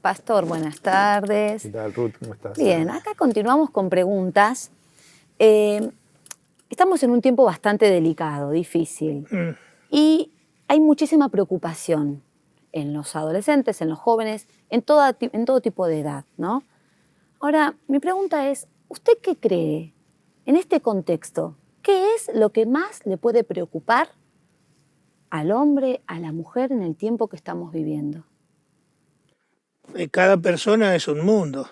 Pastor, buenas tardes. ¿Qué tal, Ruth? ¿Cómo estás? Bien, acá continuamos con preguntas. Estamos en un tiempo bastante delicado, difícil, y hay muchísima preocupación en los adolescentes, en los jóvenes, en todo tipo de edad, ¿no? Ahora, mi pregunta es, ¿usted qué cree en este contexto? ¿Qué es lo que más le puede preocupar al hombre, a la mujer en el tiempo que estamos viviendo? Cada persona es un mundo.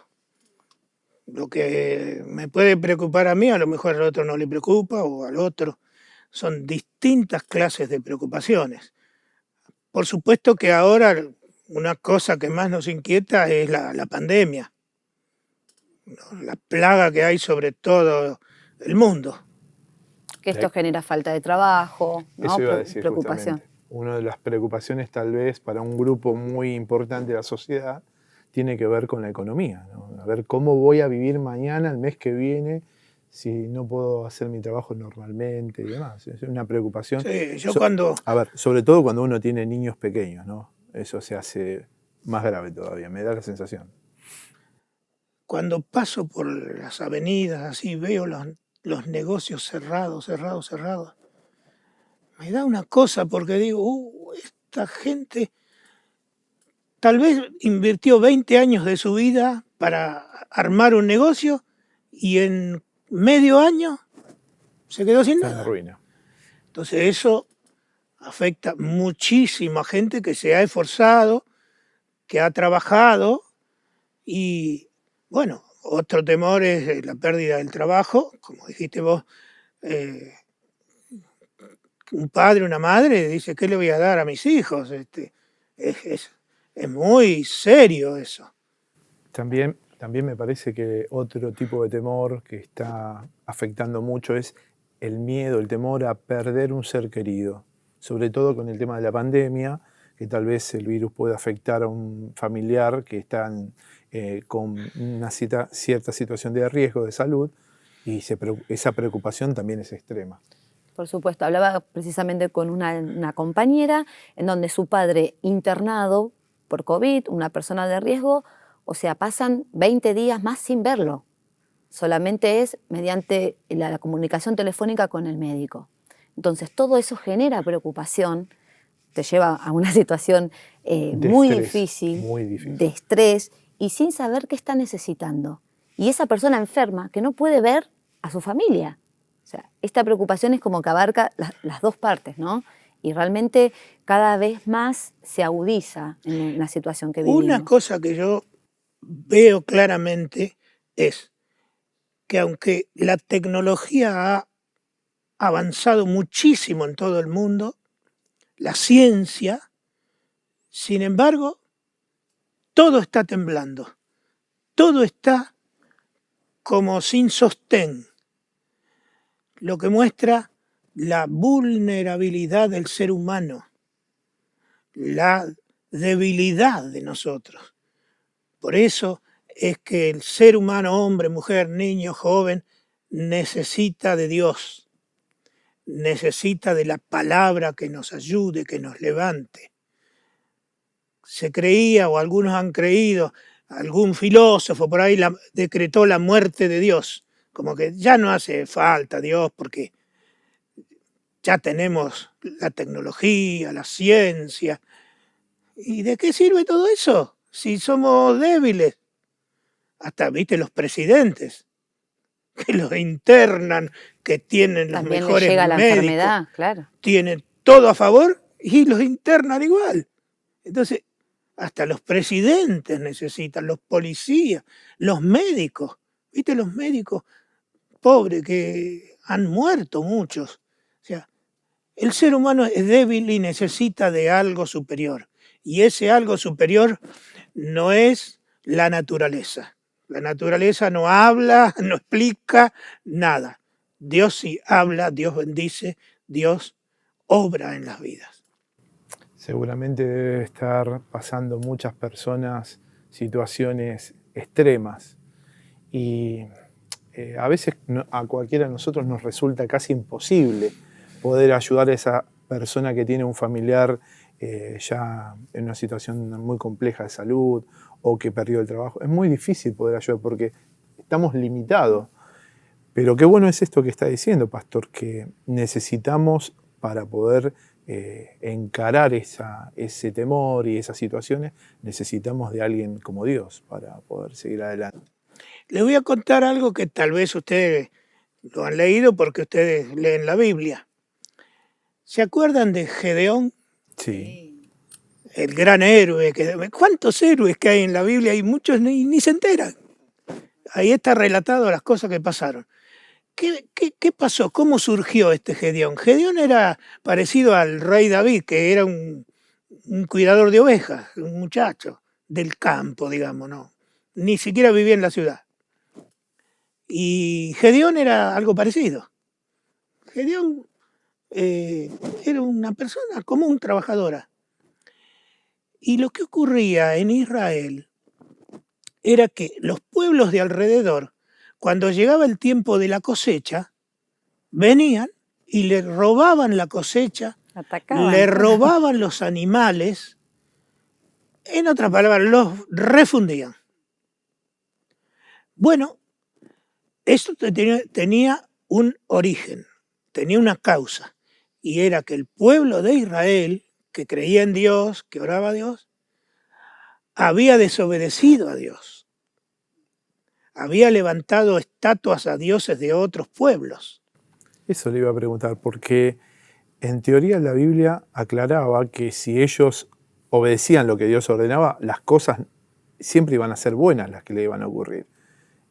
Lo que me puede preocupar a mí, a lo mejor al otro no le preocupa, o al otro. Son distintas clases de preocupaciones. Por supuesto que ahora una cosa que más nos inquieta es la pandemia, ¿no? La plaga que hay sobre todo el mundo. Que esto genera falta de trabajo, ¿no? Eso iba a decir Preocupación. justamente. Una de las preocupaciones tal vez para un grupo muy importante de la sociedad tiene que ver con la economía, ¿no? A ver cómo voy a vivir mañana, el mes que viene, si no puedo hacer mi trabajo normalmente y demás. Es una preocupación. Sí, A ver, sobre todo cuando uno tiene niños pequeños, ¿no? Eso se hace más grave todavía, me da la sensación. Cuando paso por las avenidas así, veo los negocios cerrados, me da una cosa porque digo, esta gente tal vez invirtió 20 años de su vida para armar un negocio y en medio año se quedó sin Está en la nada. ruina. Entonces eso afecta muchísimo a gente que se ha esforzado, que ha trabajado y, bueno, otro temor es la pérdida del trabajo, como dijiste vos. Un padre, una madre dice, ¿qué le voy a dar a mis hijos? Es muy serio eso. También me parece que otro tipo de temor que está afectando mucho es el miedo, el temor a perder un ser querido, sobre todo con el tema de la pandemia, que tal vez el virus pueda afectar a un familiar que está con una cierta situación de riesgo de salud, y esa preocupación también es extrema. Por supuesto, hablaba precisamente con una compañera en donde su padre internado por COVID, una persona de riesgo, o sea, pasan 20 días más sin verlo. Solamente es mediante la comunicación telefónica con el médico. Entonces, todo eso genera preocupación, te lleva a una situación muy difícil, de estrés, y sin saber qué está necesitando. Y esa persona enferma que no puede ver a su familia. O sea, esta preocupación es como que abarca las dos partes, ¿no? Y realmente cada vez más se agudiza en la situación que vivimos. Una cosa que yo veo claramente es que aunque la tecnología ha avanzado muchísimo en todo el mundo, la ciencia, sin embargo, todo está temblando, todo está como sin sostén, lo que muestra la vulnerabilidad del ser humano, la debilidad de nosotros. Por eso es que el ser humano, hombre, mujer, niño, joven, necesita de Dios, necesita de la palabra que nos ayude, que nos levante. Se creía, o algunos han creído, algún filósofo por ahí decretó la muerte de Dios, como que ya no hace falta Dios porque ya tenemos la tecnología, la ciencia. ¿Y de qué sirve todo eso si somos débiles? Hasta, viste, los presidentes que los internan, que tienen los También mejores le llega la médicos, enfermedad, claro. tienen todo a favor y los internan igual. Entonces, hasta los presidentes necesitan, los policías, los médicos. ¿Viste los médicos pobres que han muerto muchos? O sea, el ser humano es débil y necesita de algo superior. Y ese algo superior no es la naturaleza. La naturaleza no habla, no explica nada. Dios sí habla, Dios bendice, Dios obra en las vidas. Seguramente debe estar pasando muchas personas situaciones extremas y a veces a cualquiera de nosotros nos resulta casi imposible poder ayudar a esa persona que tiene un familiar ya en una situación muy compleja de salud o que perdió el trabajo. Es muy difícil poder ayudar porque estamos limitados. Pero qué bueno es esto que está diciendo, pastor, que necesitamos para poder encarar ese temor y esas situaciones, necesitamos de alguien como Dios para poder seguir adelante. Les voy a contar algo que tal vez ustedes lo han leído porque ustedes leen la Biblia. ¿Se acuerdan de Gedeón? Sí, El gran héroe. ¿Cuántos héroes que hay en la Biblia? Y muchos ni se enteran. Ahí está relatado las cosas que pasaron. ¿Qué pasó? ¿Cómo surgió este Gedeón? Gedeón era parecido al rey David, que era un cuidador de ovejas, un muchacho del campo, digamos, ¿no? Ni siquiera vivía en la ciudad. Y Gedeón era algo parecido. Gedeón era una persona común, trabajadora. Y lo que ocurría en Israel era que los pueblos de alrededor, cuando llegaba el tiempo de la cosecha, venían y le robaban la cosecha, Atacaban. le robaban los animales, en otras palabras, los refundían. Bueno, esto tenía un origen, tenía una causa, y era que el pueblo de Israel, que creía en Dios, que oraba a Dios, había desobedecido a Dios, había levantado estatuas a dioses de otros pueblos. eso le iba a preguntar, porque en teoría la Biblia aclaraba que si ellos obedecían lo que Dios ordenaba, las cosas siempre iban a ser buenas las que le iban a ocurrir.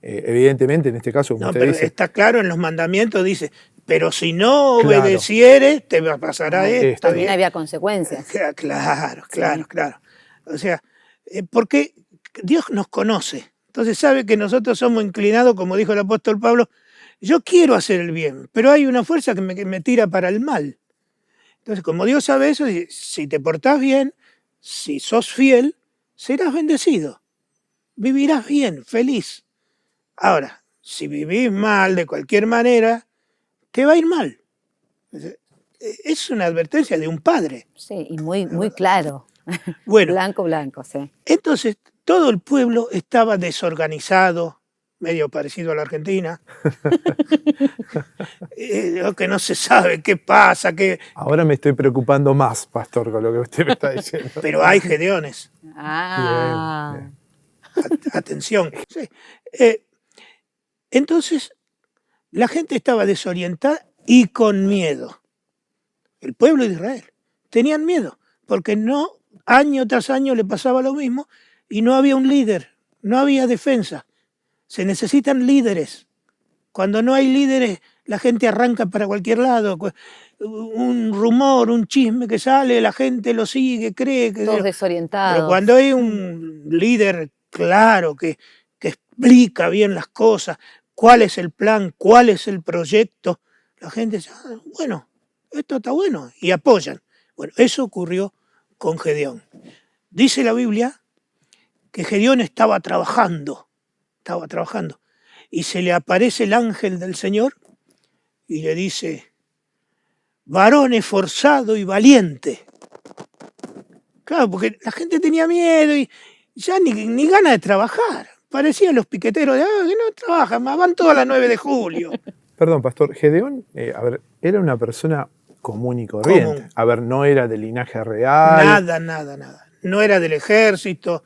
Evidentemente, en este caso, como No, usted pero dice, está claro en los mandamientos, dice, pero si no Claro. obedecieres, te pasará esto. También había consecuencias. Claro, Sí. claro. O sea, porque Dios nos conoce. Entonces sabe que nosotros somos inclinados, como dijo el apóstol Pablo, yo quiero hacer el bien, pero hay una fuerza que me tira para el mal. Entonces, como Dios sabe eso, dice, si te portás bien, si sos fiel, serás bendecido. Vivirás bien, feliz. Ahora, si vivís mal de cualquier manera, te va a ir mal. Es una advertencia de un padre. Sí, y muy claro. Bueno, Blanco, sí. entonces todo el pueblo estaba desorganizado, medio parecido a la Argentina, que no se sabe qué pasa, ahora me estoy preocupando más, pastor, con lo que usted me está diciendo. pero hay Gedeones. Ah, Bien. Atención. Sí. Entonces, la gente estaba desorientada y con miedo. El pueblo de Israel. Tenían miedo, porque no, año tras año le pasaba lo mismo y no había un líder, no había defensa. Se necesitan líderes. Cuando no hay líderes, la gente arranca para cualquier lado. Un rumor, un chisme que sale, la gente lo sigue, cree que... todos Pero desorientados. cuando hay un líder claro que explica bien las cosas, cuál es el plan, cuál es el proyecto, la gente dice, bueno, esto está bueno, y apoyan. Bueno, eso ocurrió con Gedeón. Dice la Biblia que Gedeón estaba trabajando, y se le aparece el ángel del Señor y le dice, varón esforzado y valiente. Claro, porque la gente tenía miedo y ya ni ganas de trabajar. Parecían los piqueteros de, que no trabajan, más van todas las 9 de julio. Perdón, pastor, Gedeón, era una persona común y corriente. Común. No era de linaje real. Nada. No era del ejército,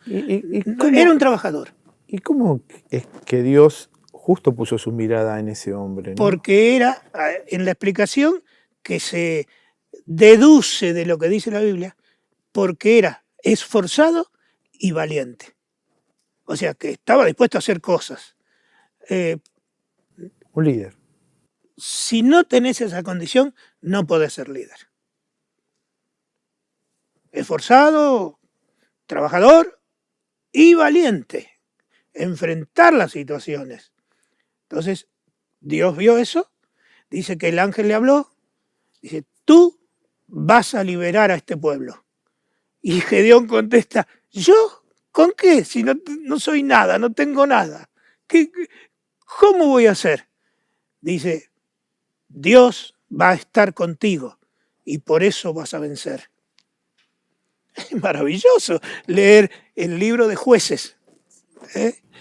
¿Cómo, era un trabajador. ¿Y cómo es que Dios justo puso su mirada en ese hombre? ¿No? Porque era, en la explicación que se deduce de lo que dice la Biblia, porque era esforzado y valiente. O sea, que estaba dispuesto a hacer cosas. Un líder. Si no tenés esa condición, no podés ser líder. Esforzado, trabajador y valiente. Enfrentar las situaciones. Entonces, Dios vio eso, dice que el ángel le habló, dice, tú vas a liberar a este pueblo. Y Gedeón contesta, ¿yo? ¿Con qué? Si no soy nada, no tengo nada. ¿Cómo voy a hacer? Dice, Dios va a estar contigo y por eso vas a vencer. Es maravilloso leer el libro de Jueces.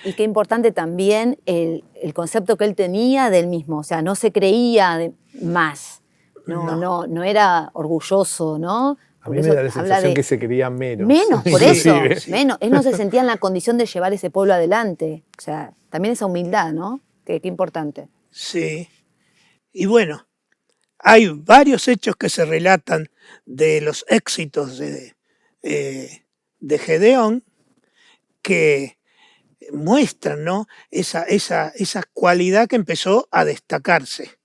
Y qué importante también el concepto que él tenía del mismo, o sea, no se creía más, no era orgulloso, ¿no? A mí me da la sensación que se creía menos. Menos, por eso, Inclusive. menos. Él no se sentía en la condición de llevar ese pueblo adelante. O sea, también esa humildad, ¿no? Qué importante. Sí. Y bueno, hay varios hechos que se relatan de los éxitos de Gedeón que muestran, ¿no?, esa cualidad que empezó a destacarse.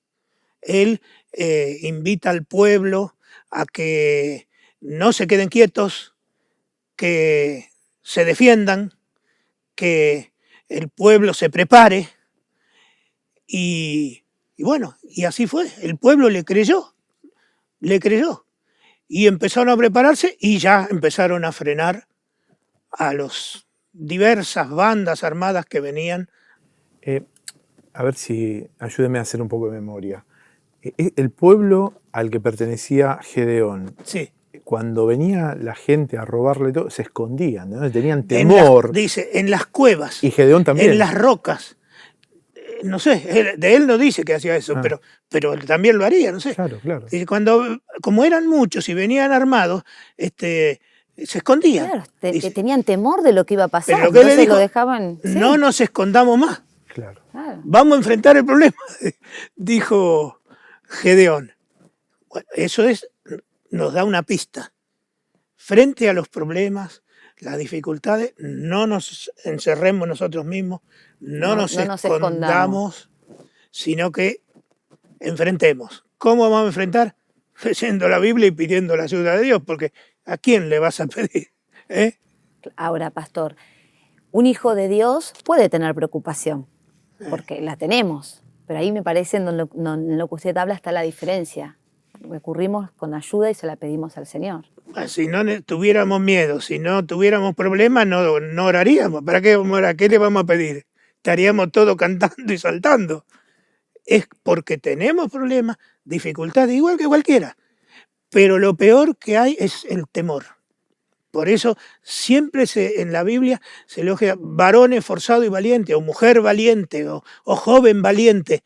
Él invita al pueblo a que no se queden quietos, que se defiendan, que el pueblo se prepare y bueno, y así fue. El pueblo le creyó y empezaron a prepararse y ya empezaron a frenar a las diversas bandas armadas que venían. A ver si ayúdeme a hacer un poco de memoria. El pueblo al que pertenecía Gedeón, Sí. cuando venía la gente a robarle todo, se escondían, ¿no? Tenían temor. Dice, en las cuevas. Y Gedeón también. En las rocas. No sé, de él no dice que hacía eso, pero él también lo haría, no sé. Claro, claro. Dice, como eran muchos y venían armados, se escondían. Claro, Dice, tenían temor de lo que iba a pasar, pero lo que entonces le dijo, lo dejaban. no nos escondamos más. Claro. Vamos a enfrentar el problema, dijo Gedeón. Bueno, eso nos da una pista. Frente a los problemas, las dificultades, no nos encerremos nosotros mismos, no nos escondamos, sino que enfrentemos. ¿Cómo vamos a enfrentar? Leyendo la Biblia y pidiendo la ayuda de Dios, porque ¿a quién le vas a pedir? Ahora, pastor, un hijo de Dios puede tener preocupación, porque la tenemos, pero ahí me parece en lo que usted habla está la diferencia. Recurrimos con ayuda y se la pedimos al Señor. Si no tuviéramos miedo, si no tuviéramos problemas, no oraríamos. ¿Para qué vamos a orar? ¿Qué le vamos a pedir? Estaríamos todos cantando y saltando. Es porque tenemos problemas, dificultades, igual que cualquiera. Pero lo peor que hay es el temor. Por eso siempre en la Biblia se elogia varón esforzado y valiente, o mujer valiente, o joven valiente.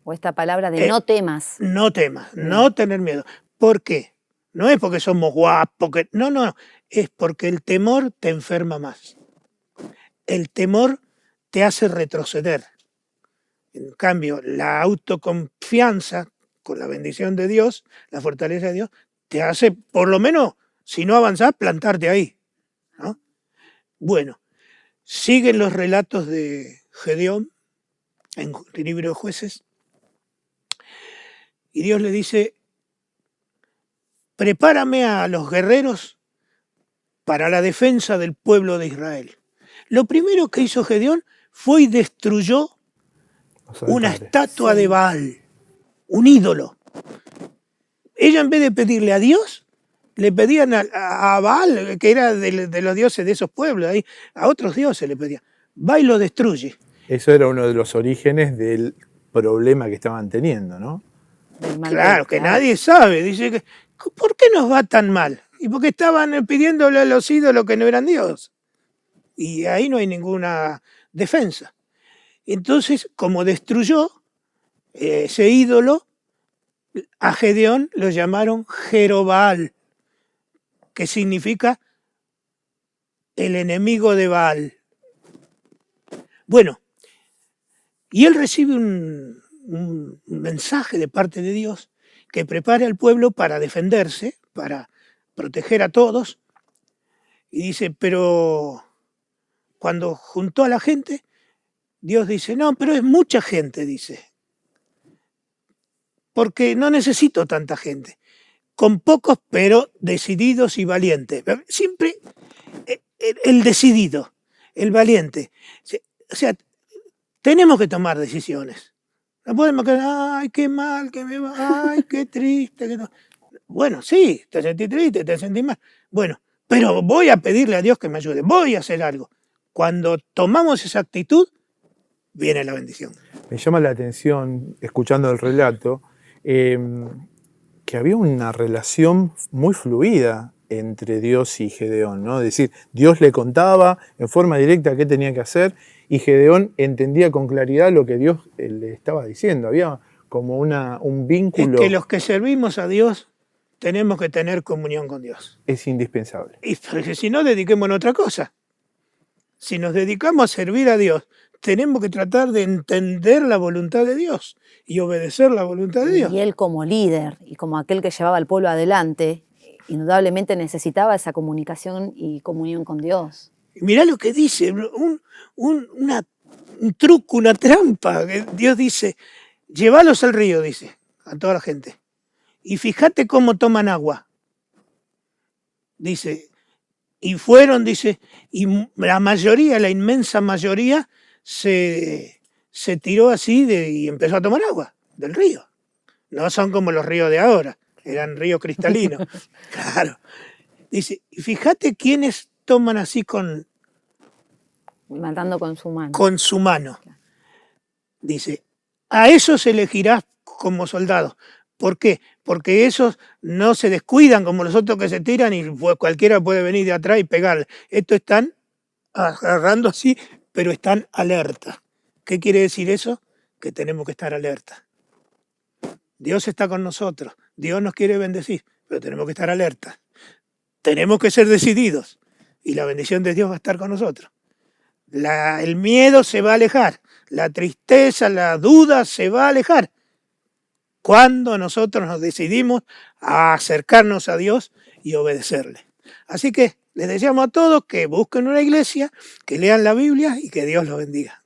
O esta palabra de no temas. No temas, no tener miedo. ¿Por qué? No es porque somos guapos, no, es porque el temor te enferma más. El temor te hace retroceder. En cambio, la autoconfianza, con la bendición de Dios, la fortaleza de Dios, te hace, por lo menos, si no avanzás, plantarte ahí, ¿no? Bueno, siguen los relatos de Gedeón en el libro de Jueces, y Dios le dice, prepárame a los guerreros para la defensa del pueblo de Israel. Lo primero que hizo Gedeón fue y destruyó una estatua de Baal, un ídolo. Ellos, en vez de pedirle a Dios, le pedían a Baal, que era de los dioses de esos pueblos, ahí, a otros dioses le pedían. Va y lo destruye. Eso era uno de los orígenes del problema que estaban teniendo, ¿no? Claro, que nadie sabe. Dice, ¿por qué nos va tan mal? Y porque estaban pidiéndole a los ídolos que no eran Dios. Y ahí no hay ninguna defensa. Entonces, como destruyó ese ídolo, a Gedeón lo llamaron Jerobaal, que significa el enemigo de Baal. Bueno, y él recibe un mensaje de parte de Dios que prepare al pueblo para defenderse, para proteger a todos. Y dice, pero cuando juntó a la gente, Dios dice, no, pero es mucha gente, dice. Porque no necesito tanta gente. Con pocos, pero decididos y valientes. Siempre el decidido, el valiente. O sea, tenemos que tomar decisiones. No podemos quedar, ay, qué mal que me va, ay, qué triste. Que no. Bueno, sí, te sentí triste, te sentí mal. Bueno, pero voy a pedirle a Dios que me ayude, voy a hacer algo. Cuando tomamos esa actitud, viene la bendición. Me llama la atención, escuchando el relato, que había una relación muy fluida entre Dios y Gedeón, ¿no? Es decir, Dios le contaba en forma directa qué tenía que hacer y Gedeón entendía con claridad lo que Dios le estaba diciendo. Había como un Es vínculo. que los que servimos a Dios tenemos que tener comunión con Dios. Es indispensable. Y porque si no, dediquémonos a otra cosa. Si nos dedicamos a servir a Dios, tenemos que tratar de entender la voluntad de Dios y obedecer la voluntad de Dios. Y él como líder y como aquel que llevaba al pueblo adelante, indudablemente necesitaba esa comunicación y comunión con Dios. Y mirá lo que dice, un truco, una trampa. Dios dice, llévalos al río, dice, a toda la gente. Y fíjate cómo toman agua. Dice, y fueron, dice, y la mayoría, la inmensa mayoría, se tiró así y empezó a tomar agua del río. No son como los ríos de ahora, eran ríos cristalinos. Claro. Dice, y fíjate quiénes toman así Matando con su mano. con su mano. Dice, a esos elegirás como soldados. ¿Por qué? Porque esos no se descuidan como los otros que se tiran y cualquiera puede venir de atrás y pegarle. Estos están agarrando así, pero están alerta. ¿Qué quiere decir eso? Que tenemos que estar alerta. Dios está con nosotros, Dios nos quiere bendecir, pero tenemos que estar alerta. Tenemos que ser decididos y la bendición de Dios va a estar con nosotros. El miedo se va a alejar, la tristeza, la duda se va a alejar cuando nosotros nos decidimos a acercarnos a Dios y obedecerle. Así que les deseamos a todos que busquen una iglesia, que lean la Biblia y que Dios los bendiga.